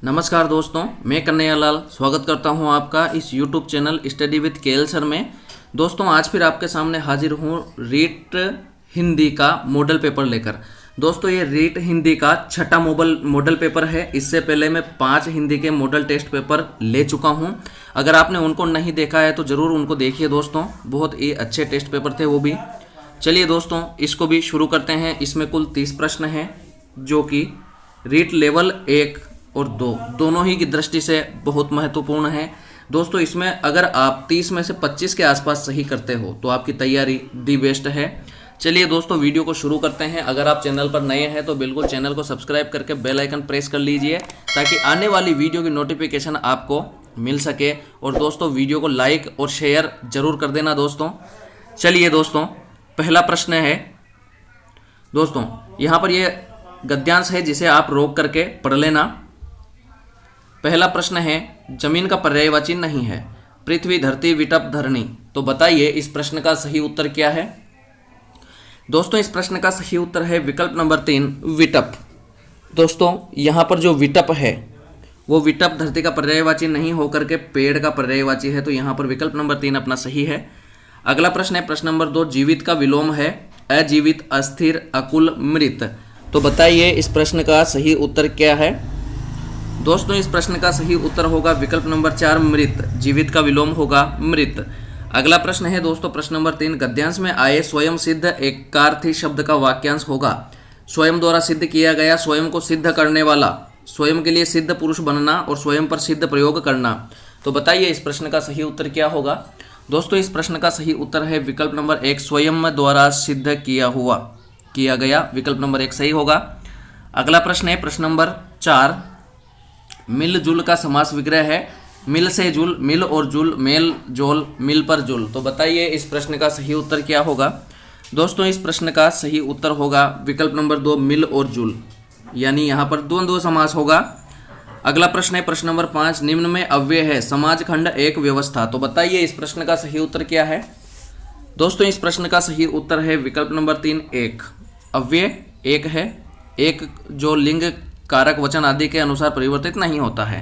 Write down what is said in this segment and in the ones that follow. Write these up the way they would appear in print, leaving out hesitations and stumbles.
नमस्कार दोस्तों, मैं कन्हैयालाल स्वागत करता हूं आपका इस YouTube channel study with KL sir में। दोस्तों आज फिर आपके सामने हाजिर हूं रीट हिंदी का मॉडल पेपर लेकर। दोस्तों ये रीट हिंदी का छठा मॉडल पेपर है। इससे पहले मैं 5 हिंदी के मॉडल टेस्ट पेपर ले चुका हूं। अगर आपने उनको नहीं देखा है तो ज़रूर उनको देखिए दोस्तों, बहुत ही अच्छे टेस्ट पेपर थे वो भी। चलिए दोस्तों इसको भी शुरू करते हैं। इसमें कुल 30 प्रश्न हैं जो कि रीट लेवल 1 और 2 दोनों ही की दृष्टि से बहुत महत्वपूर्ण है। दोस्तों इसमें अगर आप 30 में से 25 के आसपास सही करते हो तो आपकी तैयारी दी बेस्ट है। चलिए दोस्तों वीडियो को शुरू करते हैं। अगर आप चैनल पर नए हैं तो बिल्कुल चैनल को सब्सक्राइब करके बेल आइकन प्रेस कर लीजिए ताकि आने वाली वीडियो की नोटिफिकेशन आपको मिल सके। और दोस्तों वीडियो को लाइक और शेयर जरूर कर देना दोस्तों। चलिए दोस्तों पहला प्रश्न है दोस्तों, यहाँ पर ये गद्यांश है जिसे आप रोक करके पढ़ लेना। पहला प्रश्न है जमीन का पर्यायवाची नहीं है, पृथ्वी धरती विटप धरणी। तो बताइए इस प्रश्न का सही उत्तर क्या है। दोस्तों इस प्रश्न का सही उत्तर है विकल्प नंबर 3 विटप। दोस्तों यहाँ पर जो विटप है वो विटप धरती का पर्यायवाची नहीं होकर के पेड़ का पर्यायवाची है, तो यहाँ पर विकल्प नंबर 3 अपना सही है। अगला प्रश्न है प्रश्न नंबर 2, जीवित का विलोम है अजीवित, अस्थिर, अकुल, मृत। तो बताइए इस प्रश्न का सही उत्तर क्या है। दोस्तों इस प्रश्न का सही उत्तर होगा विकल्प नंबर 4 मृत। जीवित का विलोम होगा मृत। अगला प्रश्न है दोस्तों प्रश्न नंबर 3, गद्यांश में आए स्वयं सिद्ध एकार्थी शब्द का वाक्यांश होगा। स्वयं द्वारा सिद्ध किया गया, स्वयं को सिद्ध करने वाला, स्वयं के लिए सिद्ध पुरुष बनना और स्वयं पर सिद्ध प्रयोग करना। तो बताइए इस प्रश्न का सही उत्तर क्या होगा। दोस्तों इस प्रश्न का सही उत्तर है विकल्प नंबर 1 स्वयं द्वारा सिद्ध किया गया। विकल्प नंबर 1 सही होगा। अगला प्रश्न है प्रश्न नंबर 4, मिल जुल का समास विग्रह है। मिल से जुल, मिल और जुल, मेल जोल, मिल पर जुल। तो बताइए इस प्रश्न का सही उत्तर क्या होगा। दोस्तों इस प्रश्न का सही उत्तर होगा विकल्प नंबर 2 मिल और जुल, यानी यहाँ पर द्वंद्व समास होगा। अगला प्रश्न है प्रश्न नंबर 5, निम्न में अव्यय है समाज खंड एक व्यवस्था। तो बताइए इस प्रश्न का सही उत्तर क्या है। दोस्तों इस प्रश्न का सही उत्तर है विकल्प नंबर 3 एक। अव्यय एक है, एक जो लिंग कारक वचन आदि के अनुसार परिवर्तित नहीं होता है।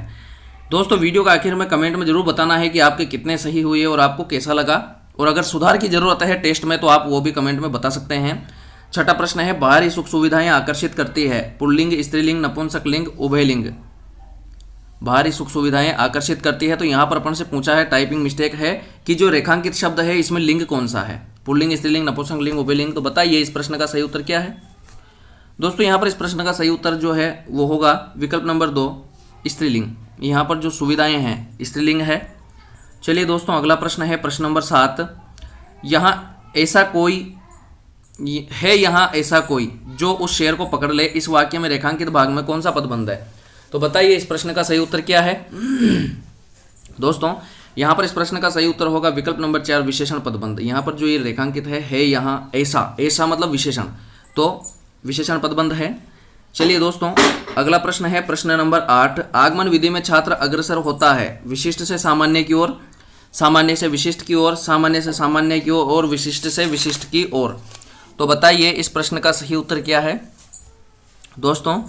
दोस्तों वीडियो का आखिर में कमेंट में जरूर बताना है कि आपके कितने सही हुए और आपको कैसा लगा, और अगर सुधार की जरूरत है टेस्ट में तो आप वो भी कमेंट में बता सकते हैं। छठा प्रश्न है बाहरी सुख सुविधाएं आकर्षित करती है, पुल्लिंग, स्त्रीलिंग, नपुंसकलिंग, उभयलिंग। बाहरी सुख सुविधाएं आकर्षित करती है, तो यहाँ पर अपन से पूछा है, टाइपिंग मिस्टेक है कि जो रेखांकित शब्द है इसमें लिंग कौन सा है, पुल्लिंग, स्त्रीलिंग, नपुंसकलिंग, उभयलिंग। तो बताइए इस प्रश्न का सही उत्तर क्या है। दोस्तों यहाँ पर इस प्रश्न का सही उत्तर जो है वो होगा विकल्प नंबर 2 स्त्रीलिंग। यहाँ पर जो सुविधाएं हैं स्त्रीलिंग है। चलिए दोस्तों अगला प्रश्न है प्रश्न नंबर 7, यहाँ ऐसा कोई जो उस शेर को पकड़ ले, इस वाक्य में रेखांकित भाग में कौन सा पदबंध है। तो बताइए इस प्रश्न का सही उत्तर क्या है। दोस्तों यहाँ पर इस प्रश्न का सही उत्तर होगा विकल्प नंबर 4 विशेषण पदबंध। यहाँ पर जो ये रेखांकित है यहाँ ऐसा मतलब विशेषण, तो विशेषण पदबंध है। चलिए दोस्तों अगला प्रश्न है प्रश्न नंबर 8, आगमन विधि में छात्र अग्रसर होता है विशिष्ट से सामान्य की ओर, सामान्य से विशिष्ट की ओर, सामान्य से सामान्य की ओर और विशिष्ट से विशिष्ट की ओर। तो बताइए इस प्रश्न का सही उत्तर क्या है। दोस्तों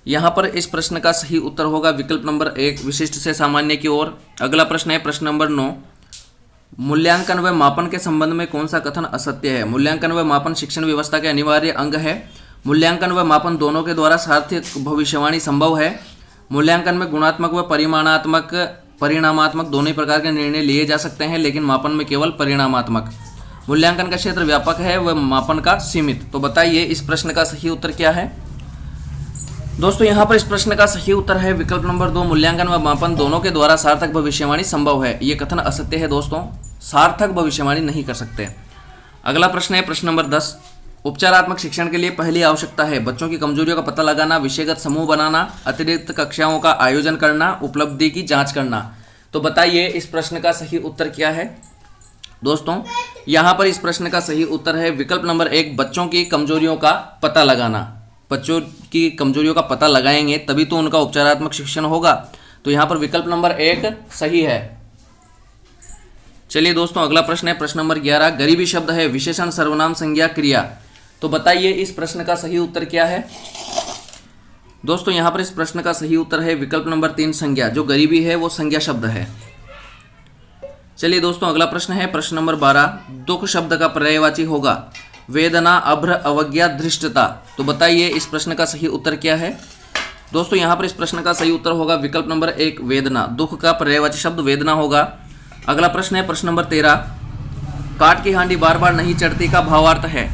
यहाँ पर इस प्रश्न का सही उत्तर होगा विकल्प नंबर 1 विशिष्ट से सामान्य की ओर। अगला प्रश्न है प्रश्न नंबर 9, मूल्यांकन व मापन के संबंध में कौन सा कथन असत्य है। मूल्यांकन व मापन शिक्षण व्यवस्था के अनिवार्य अंग है। मूल्यांकन व मापन दोनों के द्वारा सार्थक भविष्यवाणी संभव है। मूल्यांकन में गुणात्मक व परिणामात्मक दोनों प्रकार के निर्णय लिए जा सकते हैं, लेकिन मापन में केवल परिणामात्मक। मूल्यांकन का क्षेत्र व्यापक है व मापन का सीमित। तो बताइए इस प्रश्न का सही उत्तर क्या है। दोस्तों यहाँ पर इस प्रश्न का सही उत्तर है विकल्प नंबर 2 मूल्यांकन व मापन दोनों के द्वारा सार्थक भविष्यवाणी संभव है। ये कथन असत्य है दोस्तों, सार्थक भविष्यवाणी नहीं कर सकते। अगला प्रश्न है प्रश्न नंबर 10, उपचारात्मक शिक्षण के लिए पहली आवश्यकता है बच्चों की कमजोरियों का पता लगाना, विषयगत समूह बनाना, अतिरिक्त कक्षाओं का आयोजन करना, उपलब्धि की जांच करना। तो बताइए इस प्रश्न का सही उत्तर क्या है। दोस्तों यहाँ पर इस प्रश्न का सही उत्तर है विकल्प नंबर 1 बच्चों की कमजोरियों का पता लगाना। बच्चों की कमजोरियों का पता लगाएंगे तभी तो उनका उपचारात्मक शिक्षण होगा। तो यहाँ पर विकल्प नंबर 1 सही है। चलिए दोस्तों अगला प्रश्न है प्रश्न नंबर 11, गरीबी शब्द है विशेषण, सर्वनाम, संज्ञा, क्रिया। तो बताइए इस प्रश्न का सही उत्तर क्या है। दोस्तों यहाँ पर इस प्रश्न का सही उत्तर है विकल्प नंबर 3 संज्ञा। जो गरीबी है वो संज्ञा शब्द है। चलिए दोस्तों अगला प्रश्न है प्रश्न नंबर 12। दुख शब्द का पर्यायवाची होगा वेदना, अभ्र, अवज्ञा, धृष्टता। तो बताइए इस प्रश्न का सही उत्तर क्या है। दोस्तों यहाँ पर इस प्रश्न का सही उत्तर होगा विकल्प नंबर 1 वेदना। दुख का पर्यायवाची शब्द वेदना होगा। अगला प्रश्न है प्रश्न नंबर 13। काठ की हांडी बार बार नहीं चढ़ती का भावार्थ है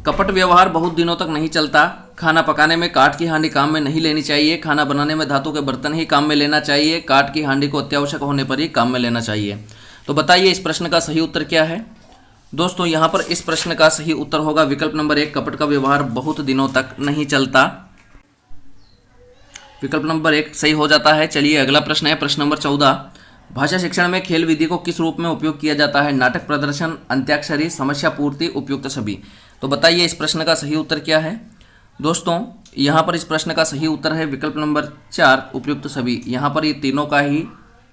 कपट व्यवहार बहुत दिनों तक नहीं चलता, खाना पकाने में काठ की हांडी काम में नहीं लेनी चाहिए, खाना बनाने में धातु के बर्तन ही काम में लेना चाहिए, काठ की हांडी को अत्यावश्यक होने पर ही काम में लेना चाहिए। तो बताइए इस प्रश्न का सही उत्तर क्या है। दोस्तों यहाँ पर इस प्रश्न का सही उत्तर होगा विकल्प नंबर 1 कपट का व्यवहार बहुत दिनों तक नहीं चलता। विकल्प नंबर 1 सही हो जाता है। चलिए अगला प्रश्न है प्रश्न नंबर 14। भाषा शिक्षण में खेल विधि को किस रूप में उपयोग किया जाता है। नाटक प्रदर्शन, अंत्याक्षरी, समस्या पूर्ति, उपयुक्त सभी। तो बताइए इस प्रश्न का सही उत्तर क्या है। दोस्तों यहाँ पर इस प्रश्न का सही उत्तर है विकल्प नंबर 4 उपयुक्त सभी। यहाँ पर ये तीनों का ही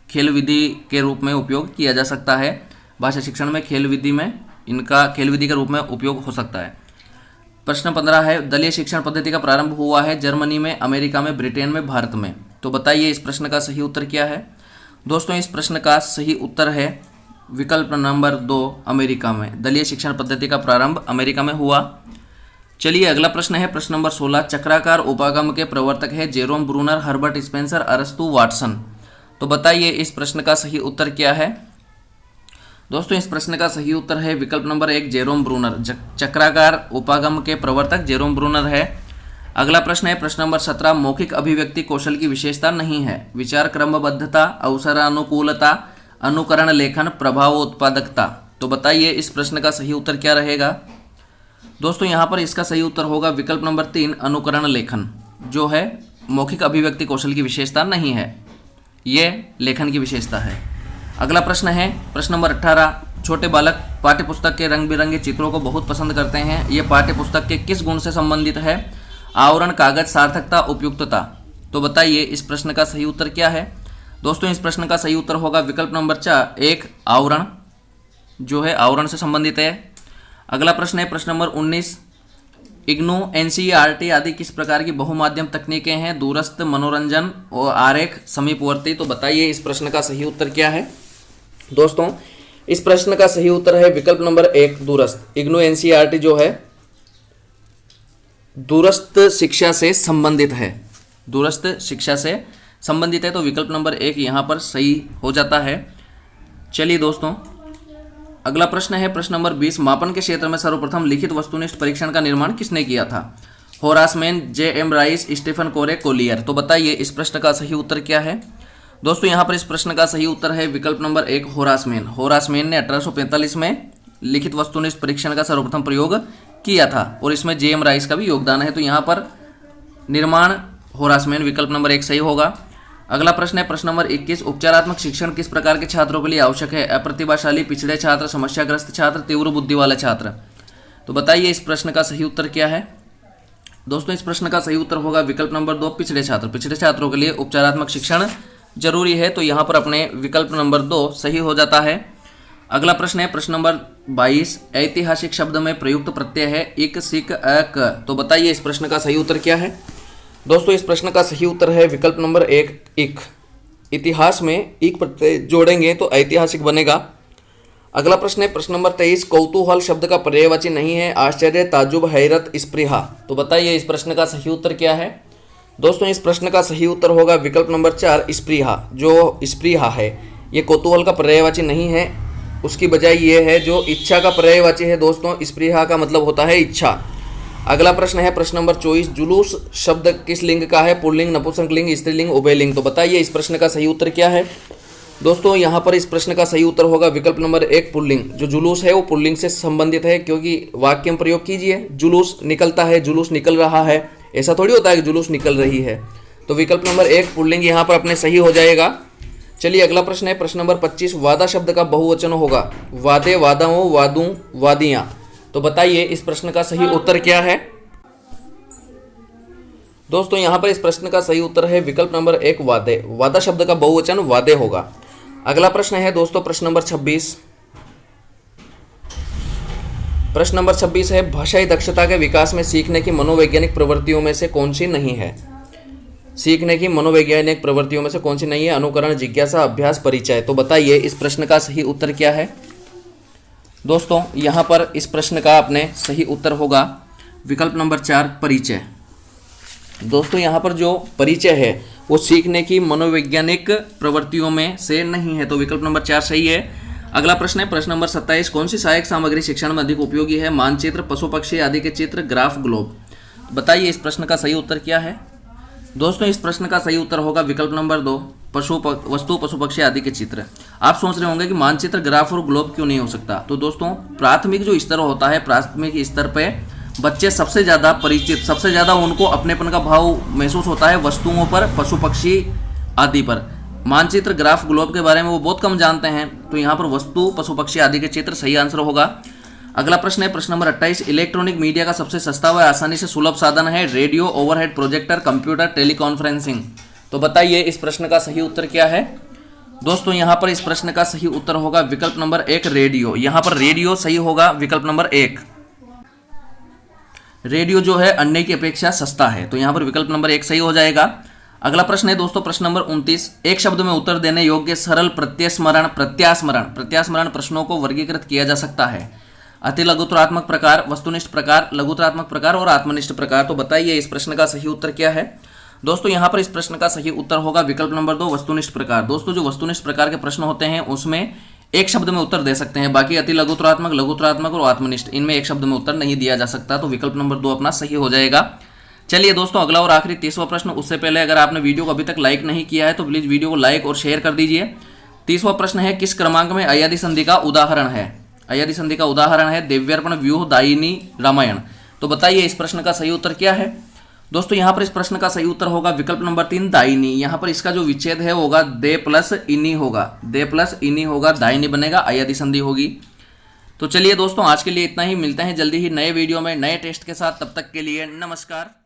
खेल विधि के रूप में उपयोग किया जा सकता है। भाषा शिक्षण में खेल विधि में इनका खेल विधि के रूप में उपयोग हो सकता है। प्रश्न 15 है दलीय शिक्षण पद्धति का प्रारंभ हुआ है जर्मनी में, अमेरिका में, ब्रिटेन में, भारत में। तो बताइए इस प्रश्न का सही उत्तर क्या है। दोस्तों इस प्रश्न का सही उत्तर है विकल्प नंबर 2 अमेरिका में। दलीय शिक्षण पद्धति का प्रारंभ अमेरिका में हुआ। चलिए अगला प्रश्न है प्रश्न नंबर 16। चक्राकार उपागम के प्रवर्तक है जेरोम ब्रूनर, हर्बर्ट स्पेंसर, अरस्तु, वाटसन। तो बताइए इस प्रश्न का सही उत्तर क्या है। दोस्तों इस प्रश्न का सही उत्तर है विकल्प नंबर 1 जेरोम ब्रूनर। चक्राकार उपागम के प्रवर्तक जेरोम ब्रूनर है। अगला प्रश्न है प्रश्न नंबर 17। मौखिक अभिव्यक्ति कौशल की विशेषता नहीं है। विचार क्रमबद्धता, अवसरानुकूलता, अनुकरण लेखन, प्रभाव उत्पादकता। तो बताइए इस प्रश्न का सही उत्तर क्या रहेगा। दोस्तों यहाँ पर इसका सही उत्तर होगा विकल्प नंबर 3 अनुकरण लेखन। जो है मौखिक अभिव्यक्ति कौशल की विशेषता नहीं है, ये लेखन की विशेषता है। अगला प्रश्न है प्रश्न नंबर 18। छोटे बालक पाठ्यपुस्तक के रंग बिरंगे चित्रों को बहुत पसंद करते हैं। ये पाठ्यपुस्तक के किस गुण से संबंधित है। आवरण, कागज, सार्थकता, उपयुक्तता। तो बताइए इस प्रश्न का सही उत्तर क्या है। दोस्तों इस प्रश्न का सही उत्तर होगा विकल्प नंबर 4 1 आवरण, जो है आवरण से संबंधित है। अगला प्रश्न है प्रश्न नंबर 19। इग्नू, एनसीईआरटी आदि किस प्रकार की बहुमाध्यम तकनीकें हैं। दूरस्थ, मनोरंजन और आरेख, समीपवर्ती। तो बताइए इस प्रश्न का सही उत्तर क्या है। दोस्तों इस प्रश्न का सही उत्तर है विकल्प नंबर 1 दूरस्थ। इग्नू एनसीईआरटी जो है दूरस्थ शिक्षा से संबंधित है। दूरस्थ शिक्षा से संबंधित है, तो विकल्प नंबर 1 यहाँ पर सही हो जाता है। चलिए दोस्तों अगला प्रश्न है प्रश्न नंबर 20। मापन के क्षेत्र में सर्वप्रथम लिखित वस्तुनिष्ठ परीक्षण का निर्माण किसने किया था। Horace man, J.M. Rice, Stephen कोरे, कोलियर। तो बताइए इस प्रश्न का सही उत्तर क्या है। दोस्तों यहाँ पर इस प्रश्न का सही उत्तर है विकल्प number 1 Horace man. Horace man ने 1845 में लिखित वस्तुनिष्ठ परीक्षण का सर्वप्रथम प्रयोग किया था और इसमें J.M. राइस का भी योगदान है। तो यहाँ पर निर्माण होरास मैन, विकल्प नंबर 1 सही होगा। अगला प्रश्न है प्रश्न नंबर 21। उपचारात्मक शिक्षण किस प्रकार के छात्रों के लिए आवश्यक है। अप्रतिभाशाली, पिछड़े छात्र, समस्याग्रस्त छात्र, तीव्र बुद्धि वाले छात्र। तो बताइए इस प्रश्न का सही उत्तर क्या है। दोस्तों इस प्रश्न का सही उत्तर होगा विकल्प नंबर 2 पिछड़े छात्र। पिछड़े छात्रों के लिए उपचारात्मक शिक्षण जरूरी है, तो यहाँ पर अपने विकल्प नंबर 2 सही हो जाता है। अगला प्रश्न है प्रश्न नंबर 22। ऐतिहासिक शब्द में प्रयुक्त प्रत्यय है इक, सिक, अक। तो बताइए इस प्रश्न का सही उत्तर क्या है। दोस्तों इस प्रश्न का सही उत्तर है विकल्प नंबर 1 इक। इतिहास में इक प्रत्यय जोड़ेंगे तो ऐतिहासिक बनेगा। अगला प्रश्न है प्रश्न नंबर 23। कौतूहल शब्द का पर्यायवाची नहीं है। आश्चर्य, ताज्जुब, हैरत, स्पृहा। तो बताइए इस प्रश्न का सही उत्तर क्या है। दोस्तों इस प्रश्न का सही उत्तर होगा विकल्प नंबर 4 स्पृहा। जो स्पृहा है ये कौतूहल का पर्यायवाची नहीं है, उसकी बजाय ये है जो इच्छा का पर्यायवाची है। दोस्तों स्पृहा का मतलब होता है इच्छा। अगला प्रश्न है प्रश्न नंबर 24। जुलूस शब्द किस लिंग का है। पुल्लिंग, नपुंसकलिंग, स्त्रीलिंग, उभयलिंग। तो बताइए इस प्रश्न का सही उत्तर क्या है। दोस्तों यहाँ पर इस प्रश्न का सही उत्तर होगा विकल्प नंबर 1 पुल्लिंग। जो जुलूस है वो पुल्लिंग से संबंधित है, क्योंकि वाक्य में प्रयोग कीजिए जुलूस निकलता है, जुलूस निकल रहा है, ऐसा थोड़ी होता है कि जुलूस निकल रही है। तो विकल्प नंबर 1 पुल्लिंग यहाँ पर अपने सही हो जाएगा। चलिए अगला प्रश्न है प्रश्न नंबर 25। वादा शब्द का बहुवचन होगा वादे, वादाओं, वादू, वादियाँ। तो बताइए इस प्रश्न का सही उत्तर क्या है। दोस्तों यहाँ पर इस प्रश्न का सही उत्तर है विकल्प नंबर 1 वादे। वादा शब्द का बहुवचन वादे होगा। अगला प्रश्न है दोस्तों प्रश्न नंबर 26। प्रश्न नंबर 26 है, भाषाई दक्षता के विकास में सीखने की मनोवैज्ञानिक प्रवृत्तियों में से कौन सी नहीं है? सीखने की मनोवैज्ञानिक प्रवृत्तियों में से कौन सी नहीं है? अनुकरण, जिज्ञासा, अभ्यास, परिचय। तो बताइए इस प्रश्न का सही उत्तर क्या है? दोस्तों यहाँ पर इस प्रश्न का अपने सही उत्तर होगा विकल्प नंबर 4, परिचय। दोस्तों यहाँ पर जो परिचय है वो सीखने की मनोवैज्ञानिक प्रवृत्तियों में से नहीं है, तो विकल्प नंबर 4 सही है। अगला प्रश्न है प्रश्न नंबर 27, कौन सी सहायक सामग्री शिक्षण में अधिक उपयोगी है? मानचित्र, पशु पक्षी आदि के चित्र, ग्राफ, ग्लोब। बताइए इस प्रश्न का सही उत्तर क्या है? दोस्तों इस प्रश्न का सही उत्तर होगा विकल्प नंबर 2, वस्तु, पशु पक्षी आदि के चित्र। आप सोच रहे होंगे कि मानचित्र, ग्राफ और ग्लोब क्यों नहीं हो सकता? तो दोस्तों प्राथमिक जो स्तर होता है, प्राथमिक स्तर पे बच्चे सबसे ज़्यादा परिचित, सबसे ज़्यादा उनको अपनेपन का भाव महसूस होता है वस्तुओं पर, पशु पक्षी आदि पर। मानचित्र, ग्राफ, ग्लोब के बारे में वो बहुत कम जानते हैं, तो यहाँ पर वस्तु, पशु पक्षी आदि के चित्र सही आंसर होगा। अगला प्रश्न है प्रश्न नंबर 28, इलेक्ट्रॉनिक मीडिया का सबसे सस्ता व आसानी से सुलभ साधन है? Radio, overhead projector, computer, teleconferencing. तो बताइए इस प्रश्न का सही उत्तर क्या है? दोस्तों यहाँ पर इस प्रश्न का सही उत्तर होगा विकल्प नंबर 1, रेडियो। यहाँ पर रेडियो सही होगा विकल्प नंबर 1। रेडियो जो है अन्य की अपेक्षा सस्ता है, तो यहाँ पर विकल्प नंबर 1 सही हो जाएगा। अगला प्रश्न है दोस्तों प्रश्न नंबर 29, एक शब्द में उत्तर देने योग्य सरल प्रत्यास्मरण प्रश्नों को वर्गीकृत किया जा सकता है? अति लघुत्तरात्मक प्रकार, वस्तुनिष्ठ प्रकार, लघुत्तरात्मक प्रकार और आत्मनिष्ठ प्रकार। तो बताइए इस प्रश्न का सही उत्तर क्या है? दोस्तों यहाँ पर इस प्रश्न का सही उत्तर होगा विकल्प नंबर 2, वस्तुनिष्ठ प्रकार। दोस्तों जो वस्तुनिष्ठ प्रकार के प्रश्न होते हैं उसमें एक शब्द में उत्तर दे सकते हैं, बाकी अति लघुत्तरात्मक, लघुत्तरात्मक और आत्मनिष्ठ इनमें एक शब्द में उत्तर नहीं दिया जा सकता, तो विकल्प नंबर 2 अपना सही हो जाएगा। चलिए दोस्तों अगला और आखिरी 30वां प्रश्न। उससे पहले अगर आपने वीडियो को अभी तक लाइक नहीं किया है तो प्लीज वीडियो को लाइक और शेयर कर दीजिए। 30वां प्रश्न है, किस क्रमांक में अय्यादी संधि का उदाहरण है? अय्यादी संधि का उदाहरण है देव्यार्पण, व्यूह, दायिनी, रामायण। तो बताइए इस प्रश्न का सही उत्तर क्या है? दोस्तों यहाँ पर इस प्रश्न का सही उत्तर होगा विकल्प नंबर 3, दायिनी। यहाँ पर इसका जो विच्छेद है होगा दे प्लस इनी होगा, दे प्लस इनी होगा, दायिनी बनेगा, अय्यादी संधि होगी। तो चलिए दोस्तों आज के लिए इतना ही, मिलते हैं जल्दी ही नए वीडियो में नए टेस्ट के साथ, तब तक के लिए नमस्कार।